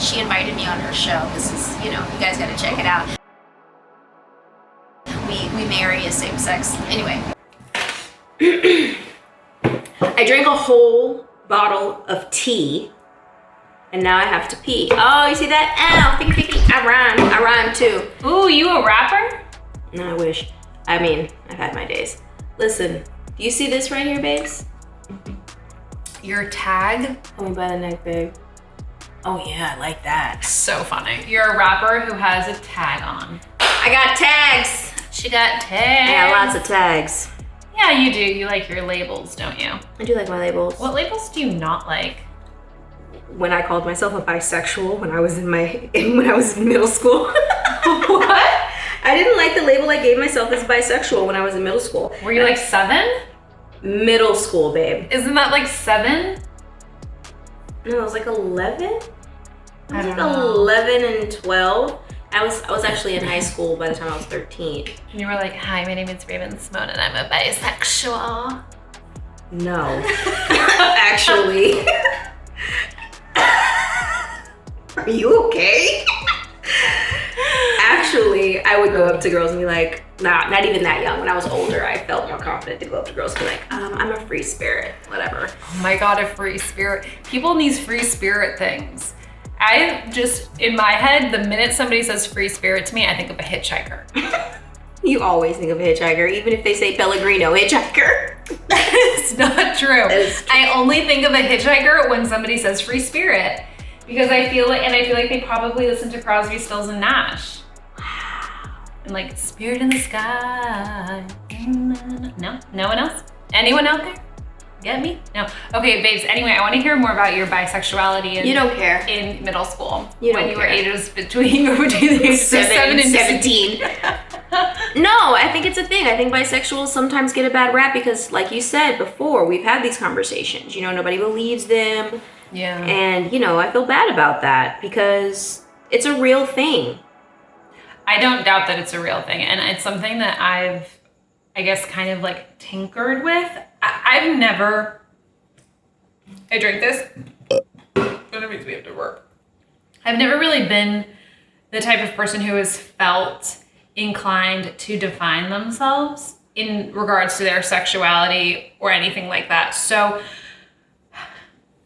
she invited me on her show. This is, you guys got to check it out. We marry a same-sex. Anyway. I drank a whole bottle of tea, and now I have to pee. Oh, you see that? Ow, picky. I rhyme too. Ooh, you a rapper? No, I wish. I mean, I've had my days. Listen, do you see this right here, babes? Your tag? Hold me by the neck, babe. Oh yeah, I like that. So funny. You're a rapper who has a tag on. I got tags. She got tags. I got lots of tags. Yeah, you do. You like your labels, don't you? I do like my labels. What labels do you not like? When I called myself a bisexual when I was in middle school. What? I didn't like the label I gave myself as bisexual when I was in middle school. Were you like 7? Middle school, babe. Isn't that like 7? No, I was like 11. I was don't like know. 11 and 12. I was actually in high school by the time I was 13. And you were like, hi, my name is Raven Simone and I'm a bisexual. No. Actually. Are you okay? Actually, I would go up to girls and be like, nah, not even that young. When I was older, I felt more confident to go up to girls and be like, I'm a free spirit, whatever. Oh my God, a free spirit. People need free spirit things. I just, in my head, the minute somebody says free spirit to me, I think of a hitchhiker. You always think of a hitchhiker, even if they say Pellegrino hitchhiker. It's not true. I only think of a hitchhiker when somebody says free spirit. Because I feel like they probably listen to Crosby, Stills, and Nash. Wow. And like, spirit in the sky. No? No one else? Anyone out there? Get me? No. Okay, babes, anyway, I want to hear more about your bisexuality You don't care. in middle school. You don't when you were care. ages between the ages of 7 and 17. No, I think it's a thing. I think bisexuals sometimes get a bad rap because, like you said before, we've had these conversations. Nobody believes them. Yeah. And, I feel bad about that because it's a real thing. I don't doubt that it's a real thing. And it's something that I've, I guess, kind of like tinkered with. I've never, I drink this. That means we have to work. I've never really been the type of person who has felt inclined to define themselves in regards to their sexuality or anything like that. So,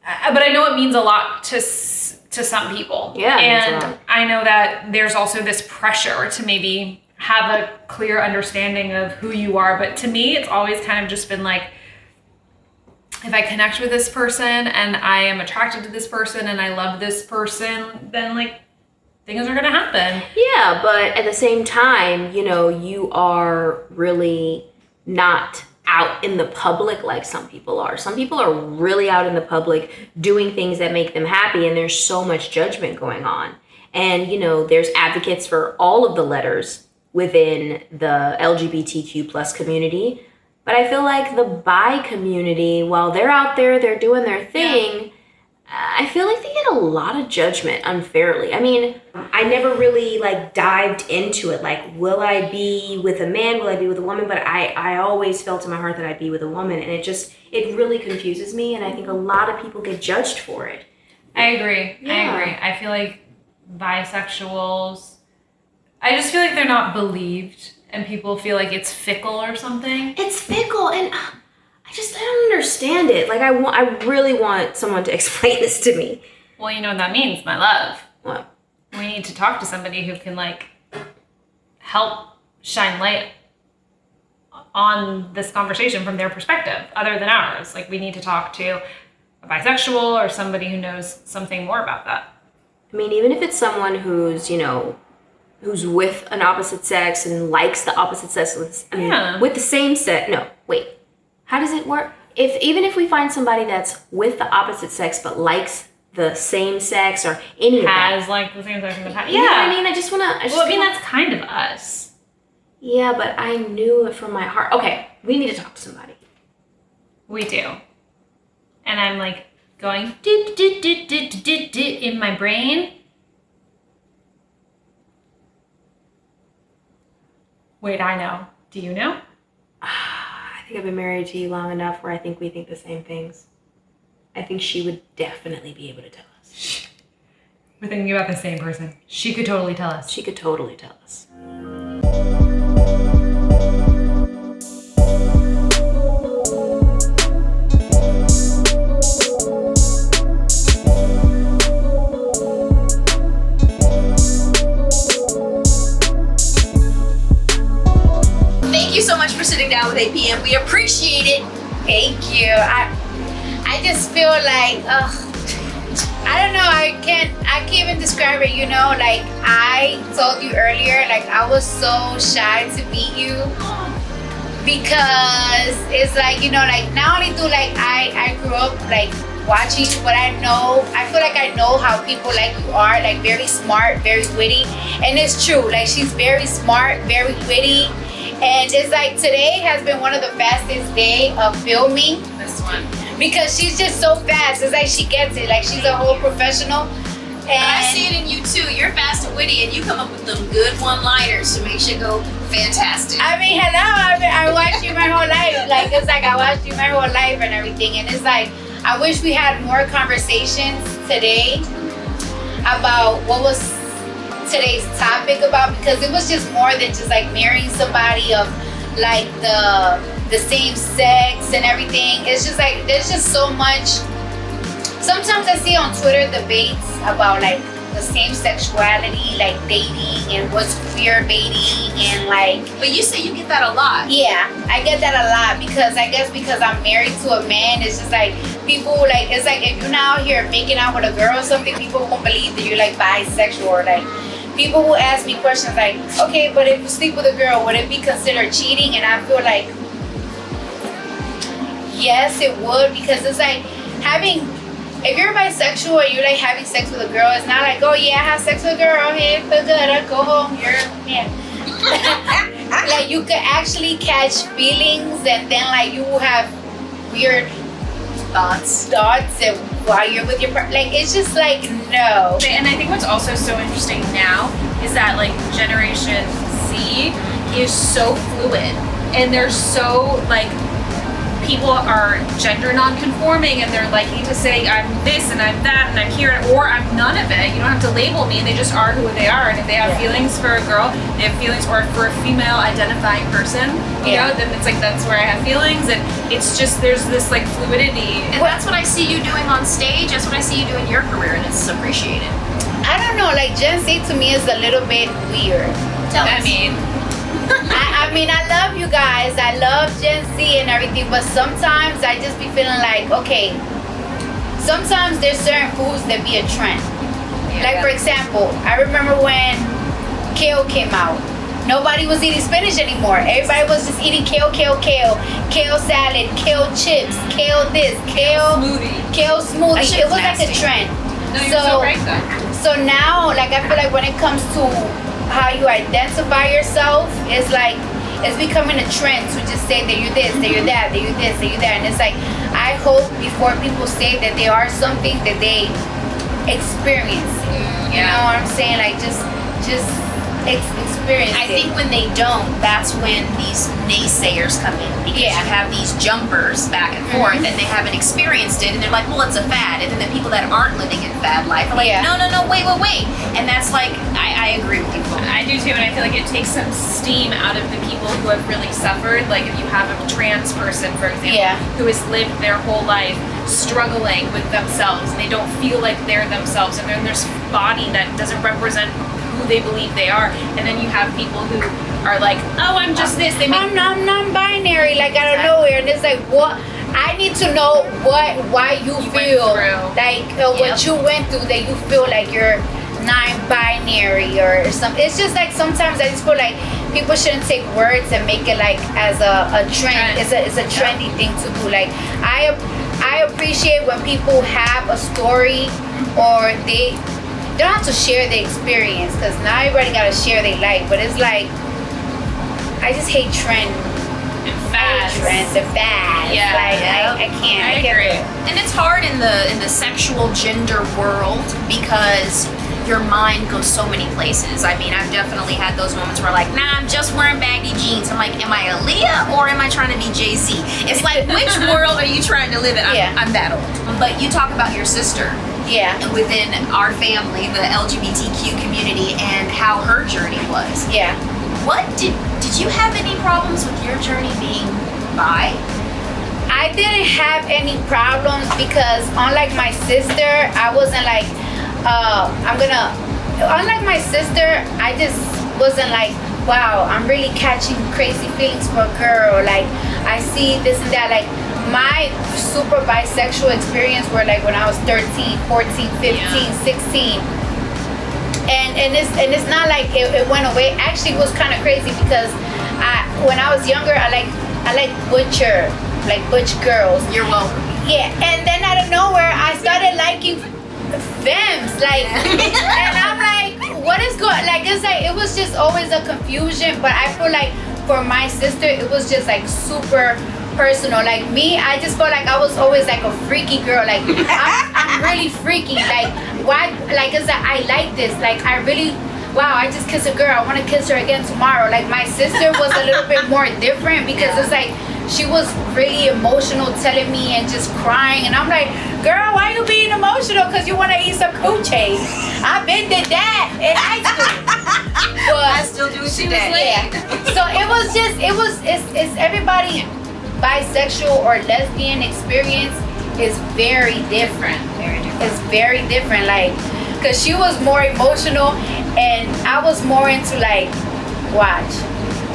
but I know it means a lot to some people. Yeah, it means a and lot. I know that there's also this pressure to maybe have a clear understanding of who you are. But to me, it's always kind of just been like, if I connect with this person and I am attracted to this person and I love this person, then like things are gonna happen. Yeah, but at the same time, you are really not out in the public like some people are. Some people are really out in the public doing things that make them happy, and there's so much judgment going on. And, there's advocates for all of the letters within the LGBTQ plus community. But I feel like the bi community, while they're out there, they're doing their thing, I feel like they get a lot of judgment unfairly. I mean, I never really dived into it. Will I be with a man? Will I be with a woman? But I always felt in my heart that I'd be with a woman. And it really confuses me. And I think a lot of people get judged for it. I agree. Yeah. I agree. I feel like bisexuals, I just feel like they're not believed and people feel like it's fickle or something. It's fickle, and I don't understand it. I really want someone to explain this to me. Well, you know what that means, my love. What? We need to talk to somebody who can help shine light on this conversation from their perspective other than ours. We need to talk to a bisexual or somebody who knows something more about that. I mean, even if it's someone who's, who's with an opposite sex and likes the opposite sex with the same sex. No, wait. How does it work? Even if we find somebody that's with the opposite sex but likes the same sex or any of that. Has the same sex in the past. Yeah. I mean, that's kind of us. Yeah, but I knew it from my heart. Okay, we need to talk to somebody. We do. And I'm going do, do, do, do, do, do, do, in my brain. Wait, I know. Do you know? I think I've been married to you long enough where I think we think the same things. I think she would definitely be able to tell us. We're thinking about the same person. She could totally tell us. She could totally tell us. Thank you so much for sitting down with APM. We appreciate it. Thank you. I just feel like, I don't know, I can't even describe it, you know, like I told you earlier, like I was so shy to meet you because it's like, you know, like not only do like I grew up like watching you, but I feel like I know how people like you are, like very smart, very witty, and it's true, like she's very smart, very witty. And it's like today has been one of the fastest day of filming. This one. Because she's just so fast. It's like she gets it. Like she's a whole professional. And I see it in you too. You're fast and witty, and you come up with them good one-liners to make shit go fantastic. I mean, hello. I watched you my whole life. Like it's like I watched you my whole life and everything. And it's like I wish we had more conversations today about what was today's topic about, because it was just more than just like marrying somebody of like the same sex and everything. It's just like there's just so much. Sometimes I see on Twitter debates about like the same sexuality, like dating and what's queer baiting and like. But you say you get that a lot. Yeah, I get that a lot because I guess because I'm married to a man, it's just like people like, it's like if you're now out here making out with a girl or something, people won't believe that you're like bisexual or like. People who ask me questions like, okay, but if you sleep with a girl, would it be considered cheating? And I feel like, yes, it would, because it's like if you're bisexual and you're like having sex with a girl, it's not like, oh yeah, I have sex with a girl, hey, feel good, I go home, yeah. Like you could actually catch feelings, and then like you will have weird thoughts and while you're with your partner, like it's just like no. And I think what's also so interesting now is that like Generation Z is so fluid, and they're so like, people are gender non-conforming and they're liking to say I'm this and I'm that and I'm here or I'm none of it. You don't have to label me. They just are who they are. And if they have feelings for a girl, they have feelings, or for a female identifying person, you know, then it's like that's where I have feelings. And it's just there's this like fluidity. And that's what I see you doing on stage. That's what I see you doing in your career, and it's appreciated. I don't know, like Gen Z to me is a little bit weird. Tell us. I mean, I love you guys. I love Gen Z and everything, but sometimes I just be feeling like, okay, sometimes there's certain foods that be a trend. Like, for example, I remember when kale came out. Nobody was eating spinach anymore. Everybody was just eating kale salad, kale chips, kale this, kale smoothie. It was like a trend. No, you're so right though. So now, like, I feel like when it comes to how you identify yourself, it's like it's becoming a trend to just say that you're this, that you're that, that you're this, that you're that. And it's like, I hope before people say that they are something, that they experience. You know what I'm saying? Like just experience. I think when they don't, that's when these naysayers come in, because you have these jumpers back and forth and they haven't experienced it, and they're like, well, it's a fad. And then the people that aren't living in fad life are like, no, wait. And that's like, I agree with you. I do too, and I feel like it takes some steam out of the people who have really suffered. Like if you have a trans person, for example, who has lived their whole life struggling with themselves, and they don't feel like they're themselves, and then there's body that doesn't represent who they believe they are, and then you have people who are like, oh, I'm just this. I'm non-binary, like out of nowhere, and it's like, what? I need to know why you feel like what you went through, that you feel like you're non-binary or something. It's just like sometimes I just feel like people shouldn't take words and make it like as a trend. It's a trendy thing to do. Like I appreciate when people have a story, or they don't have to share the experience, because not everybody gotta share their life. But it's like, I just hate trends and fads. Yeah, like I can't. I agree. And it's hard in the sexual gender world, because your mind goes so many places. I mean, I've definitely had those moments where like, nah, I'm just wearing baggy jeans. I'm like, am I Aaliyah or am I trying to be Jay-Z? It's like, which world are you trying to live in? I'm that old. But you talk about your sister, Yeah. within our family, the LGBTQ community, and how her journey was. Yeah. What did you have any problems with your journey being bi? I didn't have any problems because unlike my sister, I wasn't like, unlike my sister, I just wasn't like, wow, I'm really catching crazy feelings for a girl. Like, I see this and that. Like, my super bisexual experience were like when I was 13, 14, 15, 16. And it's not like it went away. Actually, it was kind of crazy because when I was younger, I like butch girls. You're welcome. Yeah, and then out of nowhere, I started liking femmes. Like, and I'm like, what is going? Like, it's like it was just always a confusion. But I feel like for my sister, it was just like super personal. Like me, I just felt like I was always like a freaky girl. Like I'm really freaky. Like why? Like it's like I like this. Like I really. Wow, I just kissed a girl. I want to kiss her again tomorrow. Like my sister was a little bit more different because it's like she was really emotional, telling me and just crying. And I'm like, girl, why you being emotional? Because you want to eat some coochie. I've been did that in high school. But I still do it today. yeah. So it's everybody bisexual or lesbian experience is very different. Very different. It's very different. Like, because she was more emotional and I was more into like, watch,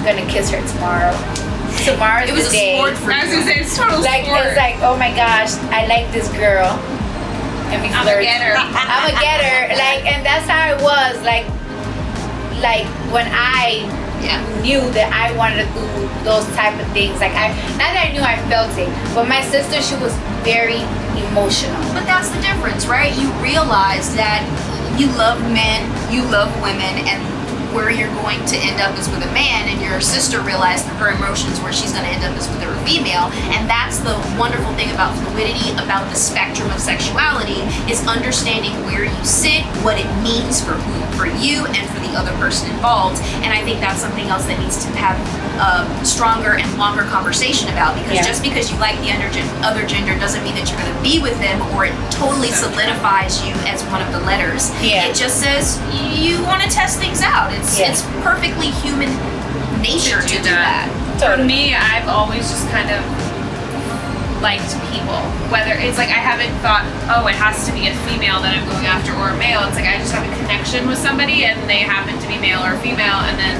I'm gonna kiss her tomorrow. Tomorrow's It was the day. a sport for I was you. gonna say it's total Like sport. it's like, oh my gosh, I like this girl. Let me I'm flirt. a getter. I'm a getter. Like, and that's how it was. Like when I knew that I wanted to do those type of things. Like not that I knew, I felt it. But my sister, she was very emotional. But that's the difference, right? You realize that you love men, you love women, and where you're going to end up is with a man, and your sister realized that her emotions where she's going to end up is with a female. And that's the wonderful thing about fluidity, about the spectrum of sexuality, is understanding where you sit, what it means for you and for the other person involved. And I think that's something else that needs to have a stronger and longer conversation about, because just because you like the other gender doesn't mean that you're going to be with them, or it totally solidifies you as one of the letters. It just says you want to test things out. It's perfectly human nature to do that. For me, I've always just kind of liked people. Whether it's like I haven't thought, oh, it has to be a female that I'm going after or a male. It's like I just have a connection with somebody and they happen to be male or female, and then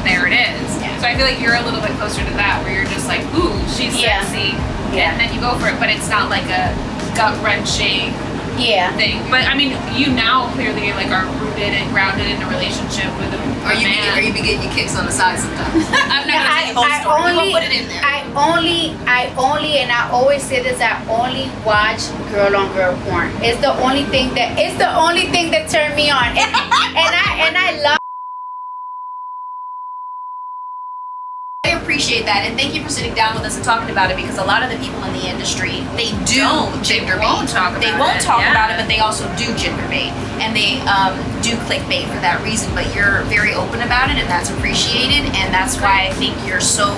there it is. So I feel like you're a little bit closer to that, where you're just like, ooh, she's sexy, and then you go for it. But it's not like a gut-wrenching thing. But I mean, you now clearly like are rooted and grounded in a relationship with a man. Are you getting your kicks on the side sometimes? I'm not gonna tell you the whole I story. only, We won't put it in there. I only, and I always say this, I only watch girl on girl porn. It's the only thing that turned me on, and I love. I appreciate that, and thank you for sitting down with us and talking about it, because a lot of the people in the industry, they gender bait. They won't talk about it, but they also do gender bait, and they do clickbait for that reason. But you're very open about it, and that's appreciated, and that's why I think you're so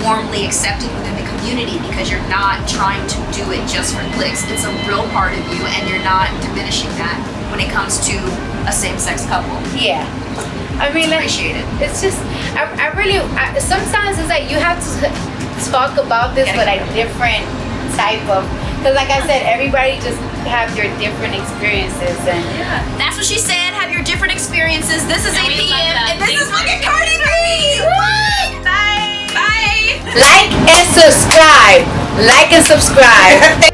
warmly accepted within the community, because you're not trying to do it just for clicks. It's a real part of you, and you're not diminishing that when it comes to a same-sex couple. Yeah. I mean, like, Appreciate it. it's just, I really, sometimes it's like you have to talk about this with like different type of, because like I said, everybody just have their different experiences, and That's what she said. Have your different experiences. This is And we love APM, that. and this Thanks is for fucking sharing. Cardi B. What? Bye. Bye. like and subscribe. Like and subscribe.